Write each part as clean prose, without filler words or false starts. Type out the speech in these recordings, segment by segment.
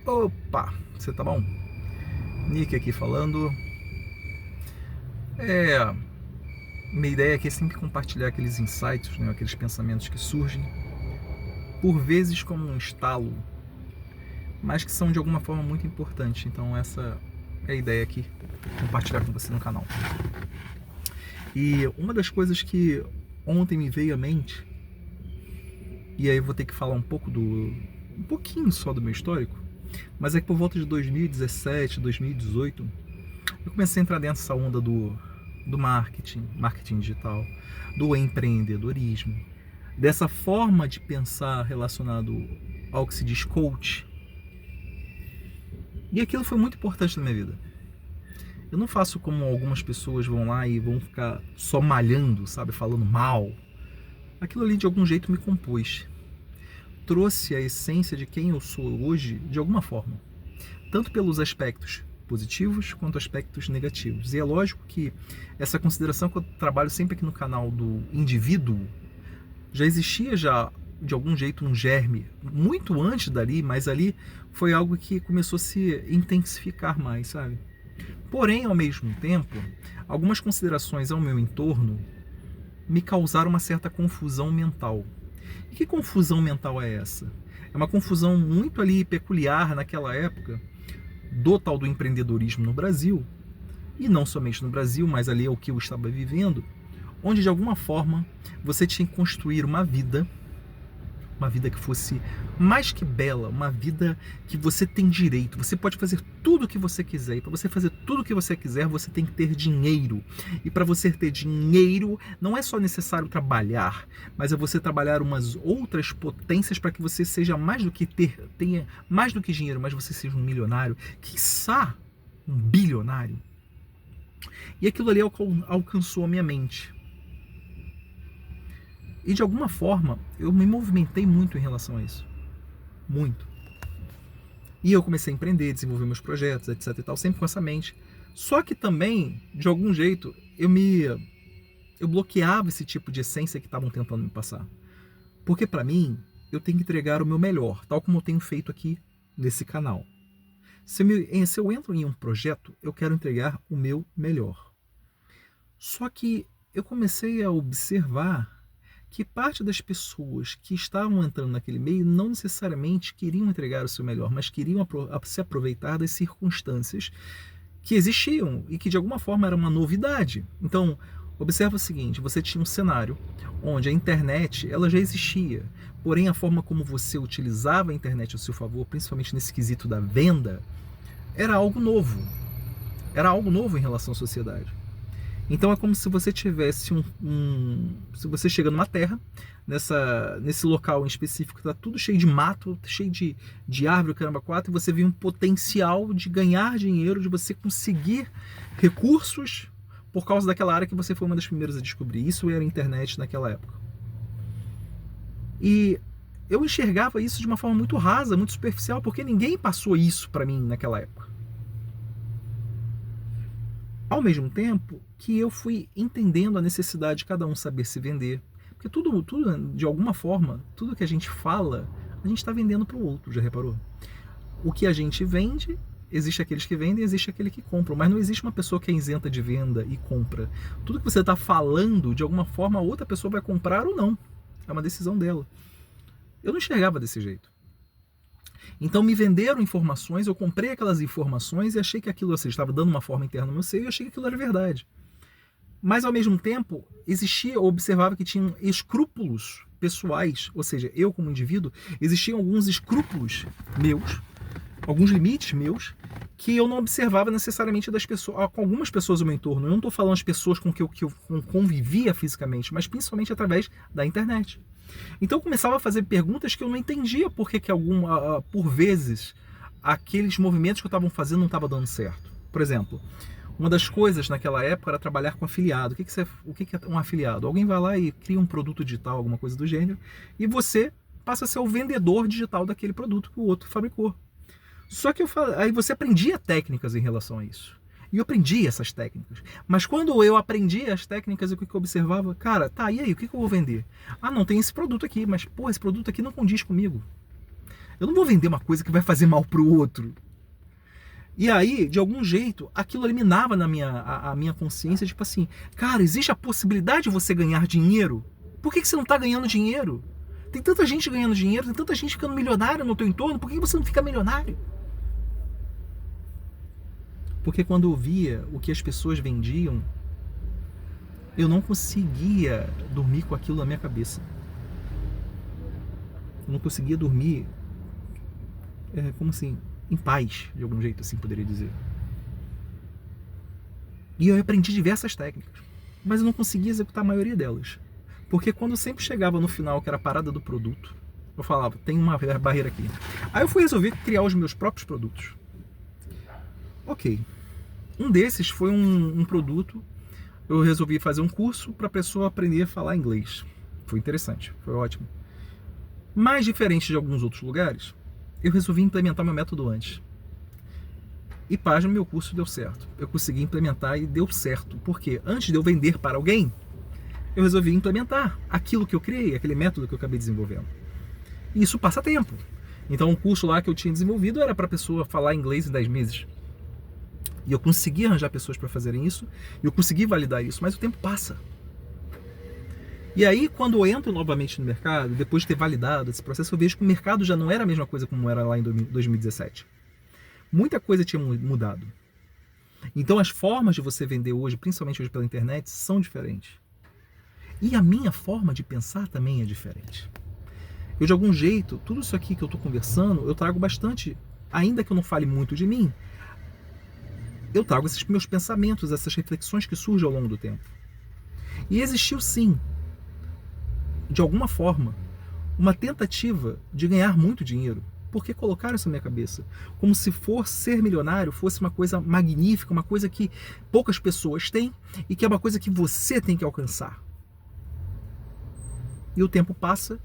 Opa, você tá bom? Nick aqui falando. É, minha ideia aqui é sempre compartilhar aqueles insights, né, aqueles pensamentos que surgem, por vezes como um estalo, mas que são de alguma forma muito importantes. Então essa é a ideia aqui, compartilhar com você no canal. E uma das coisas que ontem me veio à mente, e aí eu vou ter que falar um pouquinho só do meu histórico, mas é que por volta de 2017, 2018, eu comecei a entrar dentro dessa onda do marketing digital, do empreendedorismo, dessa forma de pensar relacionado ao que se diz coach. E aquilo foi muito importante na minha vida. Eu não faço como algumas pessoas vão lá e vão ficar só malhando, sabe, falando mal. Aquilo ali de algum jeito me compôs. Trouxe a essência de quem eu sou hoje de alguma forma. Tanto pelos aspectos positivos quanto aspectos negativos. E é lógico que essa consideração que eu trabalho sempre aqui no canal do indivíduo, já existia já de algum jeito um germe, muito antes dali, mas ali foi algo que começou a se intensificar mais, sabe? Porém, ao mesmo tempo, algumas considerações ao meu entorno me causaram uma certa confusão mental. E que confusão mental é essa? É uma confusão muito ali peculiar naquela época, do tal do empreendedorismo no Brasil, e não somente no Brasil, mas ali é o que eu estava vivendo, onde de alguma forma você tinha que construir uma vida que fosse mais que bela, uma vida que você tem direito, você pode fazer tudo o que você quiser, e para você fazer tudo o que você quiser, você tem que ter dinheiro, e para você ter dinheiro, não é só necessário trabalhar, mas é você trabalhar umas outras potências para que você seja mais do que tenha mais do que dinheiro, mas você seja um milionário, quiçá um bilionário. E aquilo ali alcançou a minha mente. E de alguma forma, eu me movimentei muito em relação a isso. Muito. E eu comecei a empreender, desenvolver meus projetos, etc e tal, sempre com essa mente. Só que também, de algum jeito, eu bloqueava esse tipo de essência que estavam tentando me passar. Porque para mim, eu tenho que entregar o meu melhor, tal como eu tenho feito aqui nesse canal. Se eu entro em um projeto, eu quero entregar o meu melhor. Só que eu comecei a observar que parte das pessoas que estavam entrando naquele meio não necessariamente queriam entregar o seu melhor, mas queriam se aproveitar das circunstâncias que existiam e que de alguma forma era uma novidade. Então, observa o seguinte, você tinha um cenário onde a internet ela já existia, porém a forma como você utilizava a internet ao seu favor, principalmente nesse quesito da venda, era algo novo. Era algo novo em relação à sociedade. Então é como se você tivesse se você chega numa terra, nesse local em específico, está tudo cheio de mato, cheio de árvore, caramba, quatro, e você vê um potencial de ganhar dinheiro, de você conseguir recursos por causa daquela área que você foi uma das primeiras a descobrir. Isso era a internet naquela época. E eu enxergava isso de uma forma muito rasa, muito superficial, porque ninguém passou isso para mim naquela época. Ao mesmo tempo que eu fui entendendo a necessidade de cada um saber se vender. Porque tudo de alguma forma, tudo que a gente fala, a gente está vendendo para o outro, já reparou? O que a gente vende, existe aqueles que vendem, existe aquele que compram. Mas não existe uma pessoa que é isenta de venda e compra. Tudo que você está falando, de alguma forma, a outra pessoa vai comprar ou não. É uma decisão dela. Eu não enxergava desse jeito. Então me venderam informações, eu comprei aquelas informações e achei que aquilo, ou seja, estava dando uma forma interna no meu ser e achei que aquilo era verdade. Mas ao mesmo tempo, eu observava que tinham escrúpulos pessoais, ou seja, eu como indivíduo, existiam alguns escrúpulos meus, alguns limites meus, que eu não observava necessariamente das pessoas, com algumas pessoas do meu entorno. Eu não estou falando as pessoas com que eu convivia fisicamente, mas principalmente através da internet. Então eu começava a fazer perguntas que eu não entendia porque por vezes aqueles movimentos que eu estava fazendo não estavam dando certo. Por exemplo, uma das coisas naquela época era trabalhar com afiliado. O que é um afiliado? Alguém vai lá e cria um produto digital, alguma coisa do gênero, e você passa a ser o vendedor digital daquele produto que o outro fabricou. Só que aí você aprendia técnicas em relação a isso. E eu aprendi essas técnicas. Mas quando eu aprendi as técnicas, o que eu observava? Cara, tá, e aí, o que eu vou vender? Ah, não, tem esse produto aqui, mas, pô, esse produto aqui não condiz comigo. Eu não vou vender uma coisa que vai fazer mal pro outro. E aí, de algum jeito, aquilo eliminava na a minha consciência, tipo assim, cara, existe a possibilidade de você ganhar dinheiro? Por que você não está ganhando dinheiro? Tem tanta gente ganhando dinheiro, tem tanta gente ficando milionário no teu entorno, por que você não fica milionário? Porque quando eu via o que as pessoas vendiam, eu não conseguia dormir com aquilo na minha cabeça. Eu não conseguia dormir, como assim, em paz, de algum jeito assim poderia dizer. E eu aprendi diversas técnicas, mas eu não conseguia executar a maioria delas. Porque quando eu sempre chegava no final, que era a parada do produto, eu falava, tem uma barreira aqui. Aí eu fui resolver criar os meus próprios produtos. Ok. Um desses foi um produto, eu resolvi fazer um curso para a pessoa aprender a falar inglês. Foi interessante, foi ótimo. Mais diferente de alguns outros lugares, eu resolvi implementar meu método antes. E página, meu curso deu certo. Eu consegui implementar e deu certo. Porque antes de eu vender para alguém, eu resolvi implementar aquilo que eu criei, aquele método que eu acabei desenvolvendo. E isso passa tempo. Então, um curso lá que eu tinha desenvolvido era para a pessoa falar inglês em 10 meses. E eu consegui arranjar pessoas para fazerem isso, e eu consegui validar isso, mas o tempo passa. E aí, quando eu entro novamente no mercado, depois de ter validado esse processo, eu vejo que o mercado já não era a mesma coisa como era lá em 2017. Muita coisa tinha mudado. Então, as formas de você vender hoje, principalmente hoje pela internet, são diferentes. E a minha forma de pensar também é diferente. Eu, de algum jeito, tudo isso aqui que eu estou conversando, eu trago bastante, ainda que eu não fale muito de mim, eu trago esses meus pensamentos, essas reflexões que surgem ao longo do tempo. E existiu sim, de alguma forma, uma tentativa de ganhar muito dinheiro. Porque colocaram isso na minha cabeça. Como se ser milionário fosse uma coisa magnífica, uma coisa que poucas pessoas têm e que é uma coisa que você tem que alcançar. E o tempo passa,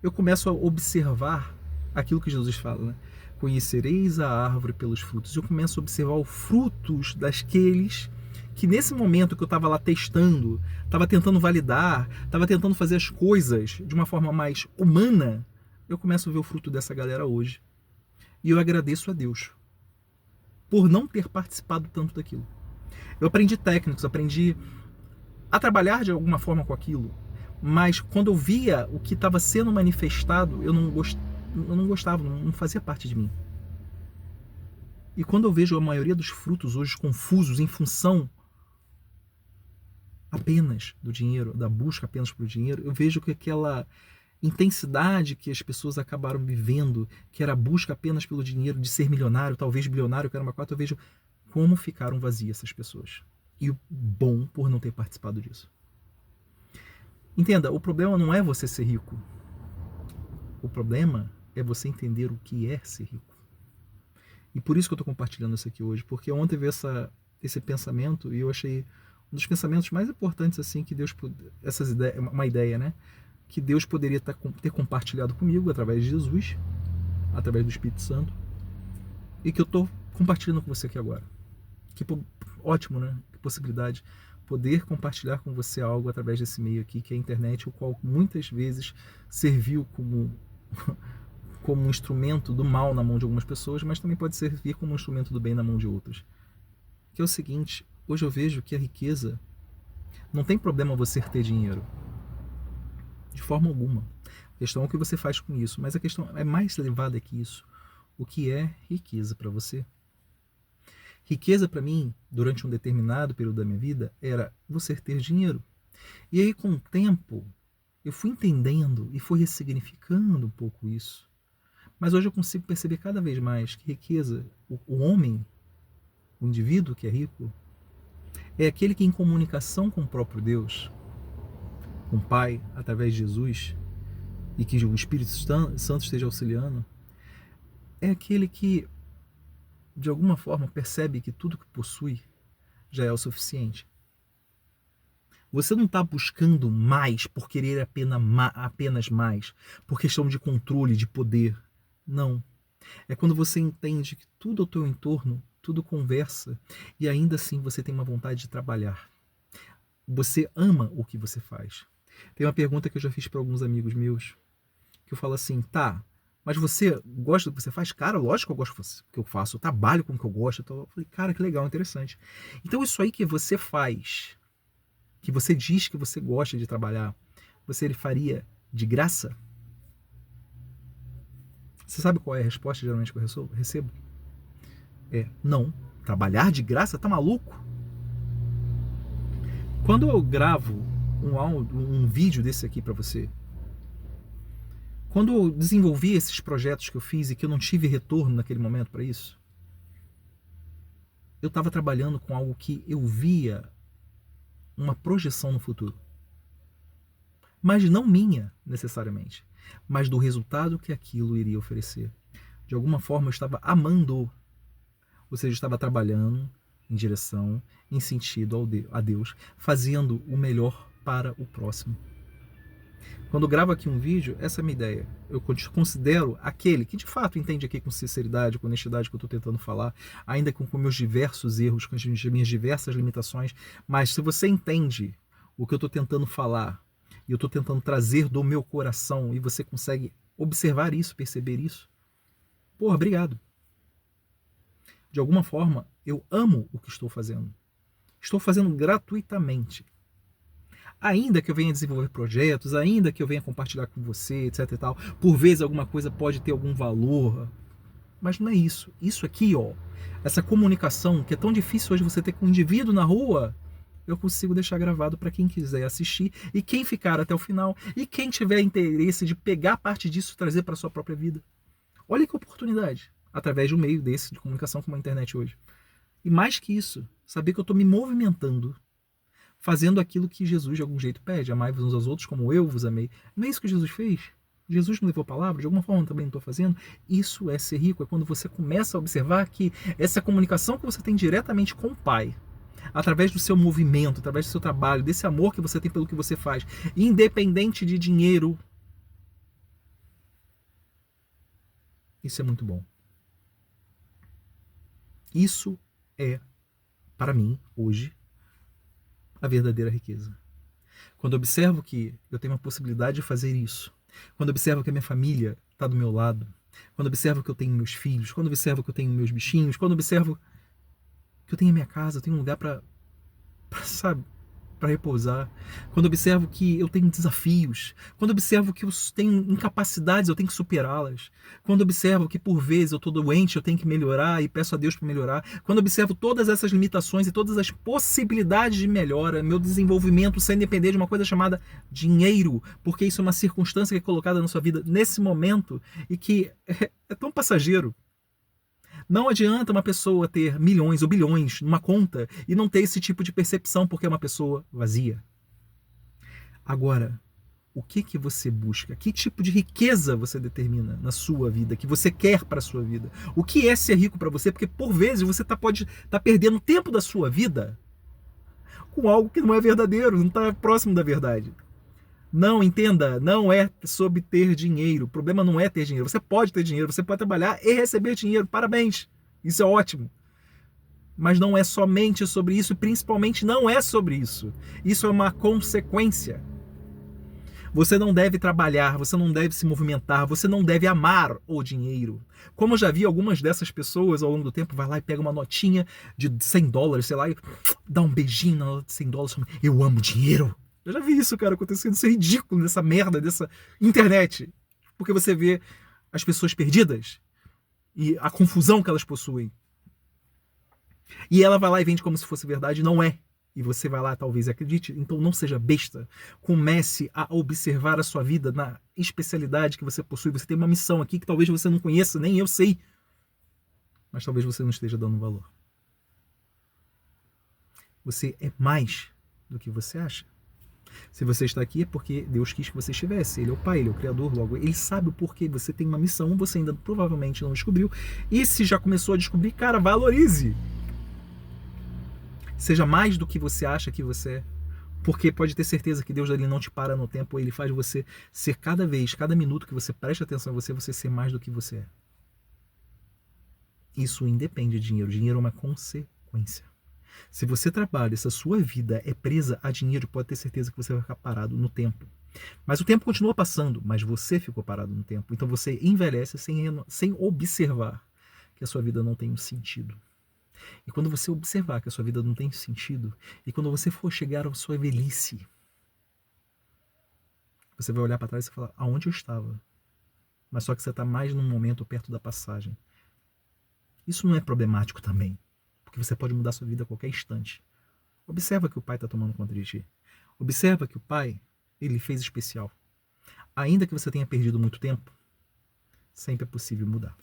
eu começo a observar aquilo que Jesus fala, né? Conhecereis a árvore pelos frutos. Eu começo a observar os frutos daqueles que nesse momento que eu estava lá testando, estava tentando validar, estava tentando fazer as coisas de uma forma mais humana, eu começo a ver o fruto dessa galera hoje. E eu agradeço a Deus por não ter participado tanto daquilo. Eu aprendi técnicas, aprendi a trabalhar de alguma forma com aquilo, mas quando eu via o que estava sendo manifestado, eu não gostava, não fazia parte de mim. E quando eu vejo a maioria dos frutos hoje confusos em função apenas do dinheiro, da busca apenas pelo dinheiro, eu vejo que aquela intensidade que as pessoas acabaram vivendo, que era a busca apenas pelo dinheiro, de ser milionário, talvez bilionário, que era uma coisa, eu vejo como ficaram vazias essas pessoas. E o bom por não ter participado disso. Entenda, o problema não é você ser rico. O problema é você entender o que é ser rico. E por isso que eu estou compartilhando isso aqui hoje, porque ontem veio esse pensamento e eu achei um dos pensamentos mais importantes assim que Deus, uma ideia, né? Que Deus poderia ter compartilhado comigo através de Jesus, através do Espírito Santo, e que eu estou compartilhando com você aqui agora. Que ótimo, né? Que possibilidade poder compartilhar com você algo através desse meio aqui, que é a internet, o qual muitas vezes serviu como um instrumento do mal na mão de algumas pessoas, mas também pode servir como um instrumento do bem na mão de outras. Que é o seguinte, hoje eu vejo que a riqueza, não tem problema você ter dinheiro. De forma alguma. A questão é o que você faz com isso, mas a questão é mais elevada que isso. O que é riqueza para você? Riqueza para mim, durante um determinado período da minha vida, era você ter dinheiro. E aí, com o tempo, eu fui entendendo e fui ressignificando um pouco isso. Mas hoje eu consigo perceber cada vez mais que riqueza, o homem, o indivíduo que é rico, é aquele que em comunicação com o próprio Deus, com o Pai, através de Jesus, e que o Espírito Santo esteja auxiliando, é aquele que, de alguma forma, percebe que tudo que possui já é o suficiente. Você não está buscando mais por querer apenas mais, por questão de controle, de poder. Não. É quando você entende que tudo ao teu entorno, tudo conversa, e ainda assim você tem uma vontade de trabalhar. Você ama o que você faz. Tem uma pergunta que eu já fiz para alguns amigos meus, que eu falo assim, tá, Mas você gosta do que você faz? Cara, lógico que eu gosto do que eu faço. Eu trabalho com o que eu gosto. Então eu falei, cara, que legal, interessante. Então isso aí que você faz, que você diz que você gosta de trabalhar, você faria de graça? Você sabe qual é a resposta geralmente que eu recebo? É, não. Trabalhar de graça? Tá maluco? Quando eu gravo um vídeo desse aqui para você, quando eu desenvolvi esses projetos que eu fiz e que eu não tive retorno naquele momento para isso, eu estava trabalhando com algo que eu via uma projeção no futuro. Mas não minha, necessariamente, mas do resultado que aquilo iria oferecer. De alguma forma eu estava amando, ou seja, eu estava trabalhando em direção, em sentido a Deus, fazendo o melhor para o próximo. Quando eu gravo aqui um vídeo, essa é a minha ideia. Eu considero aquele que de fato entende aqui com sinceridade, com honestidade que eu estou tentando falar, ainda com meus diversos erros, com as minhas diversas limitações, mas se você entende o que eu estou tentando falar, e eu estou tentando trazer do meu coração, e você consegue observar isso, perceber isso, porra, obrigado. De alguma forma, eu amo o que estou fazendo. Estou fazendo gratuitamente. Ainda que eu venha desenvolver projetos, ainda que eu venha compartilhar com você, etc e tal, por vezes alguma coisa pode ter algum valor, mas não é isso. Isso aqui, ó, essa comunicação que é tão difícil hoje você ter com um indivíduo na rua, eu consigo deixar gravado para quem quiser assistir e quem ficar até o final e quem tiver interesse de pegar parte disso e trazer para sua própria vida. Olha que oportunidade, através de um meio desse de comunicação como a internet hoje. E mais que isso, saber que eu estou me movimentando, fazendo aquilo que Jesus de algum jeito pede, amai-vos uns aos outros como eu vos amei. Não é isso que Jesus fez? Jesus me levou a palavra, de alguma forma eu também estou fazendo. Isso é ser rico, é quando você começa a observar que essa comunicação que você tem diretamente com o Pai, através do seu movimento, através do seu trabalho, desse amor que você tem pelo que você faz, independente de dinheiro, isso é muito bom. Isso é, para mim, hoje, a verdadeira riqueza. Quando eu observo que eu tenho a possibilidade de fazer isso, quando eu observo que a minha família está do meu lado, quando eu observo que eu tenho meus filhos, quando eu observo que eu tenho meus bichinhos, quando eu observo que eu tenho a minha casa, eu tenho um lugar para sabe, para repousar, quando eu observo que eu tenho desafios, quando eu observo que eu tenho incapacidades, eu tenho que superá-las, quando eu observo que por vezes eu estou doente, eu tenho que melhorar e peço a Deus para melhorar, quando eu observo todas essas limitações e todas as possibilidades de melhora, meu desenvolvimento sem depender de uma coisa chamada dinheiro, porque isso é uma circunstância que é colocada na sua vida nesse momento e que é tão passageiro. Não adianta uma pessoa ter milhões ou bilhões numa conta e não ter esse tipo de percepção porque é uma pessoa vazia. Agora, o que você busca? Que tipo de riqueza você determina na sua vida, que você quer para a sua vida? O que é ser rico para você? Porque por vezes você pode estar perdendo tempo da sua vida com algo que não é verdadeiro, não está próximo da verdade. Não, entenda, não é sobre ter dinheiro. O problema não é ter dinheiro. Você pode ter dinheiro, você pode trabalhar e receber dinheiro. Parabéns. Isso é ótimo. Mas não é somente sobre isso, principalmente não é sobre isso. Isso é uma consequência. Você não deve trabalhar, você não deve se movimentar, você não deve amar o dinheiro. Como eu já vi algumas dessas pessoas ao longo do tempo, vai lá e pega uma notinha de $100, sei lá, e dá um beijinho na nota de $100. Eu amo dinheiro. Eu já vi isso, cara, acontecendo. Isso é ridículo nessa merda, dessa internet. Porque você vê as pessoas perdidas e a confusão que elas possuem. E ela vai lá e vende como se fosse verdade. Não é. E você vai lá, talvez acredite. Então não seja besta. Comece a observar a sua vida na especialidade que você possui. Você tem uma missão aqui que talvez você não conheça, nem eu sei. Mas talvez você não esteja dando valor. Você é mais do que você acha. Se você está aqui é porque Deus quis que você estivesse. Ele é o Pai, Ele é o Criador, logo Ele sabe o porquê. Você tem uma missão, você ainda provavelmente não descobriu. E se já começou a descobrir, cara, valorize. Seja mais do que você acha que você é. Porque pode ter certeza que Deus ele não te para no tempo, Ele faz você ser cada vez, cada minuto que você presta atenção a você ser mais do que você é. Isso independe de dinheiro. Dinheiro é uma consequência. Se você trabalha, se a sua vida é presa a dinheiro, pode ter certeza que você vai ficar parado no tempo. Mas o tempo continua passando, mas você ficou parado no tempo. Então você envelhece sem observar que a sua vida não tem um sentido. E quando você observar que a sua vida não tem sentido, e quando você for chegar à sua velhice, você vai olhar para trás e falar, aonde eu estava? Mas só que você está mais num momento perto da passagem. Isso não é problemático também, porque você pode mudar sua vida a qualquer instante. Observa que o Pai está tomando conta de ti. Observa que o Pai, ele fez especial. Ainda que você tenha perdido muito tempo, sempre é possível mudar.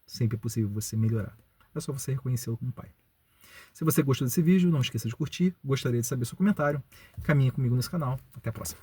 Sempre é possível você melhorar. É só você reconhecê-lo como Pai. Se você gostou desse vídeo, não esqueça de curtir. Gostaria de saber seu comentário. Caminhe comigo nesse canal. Até a próxima.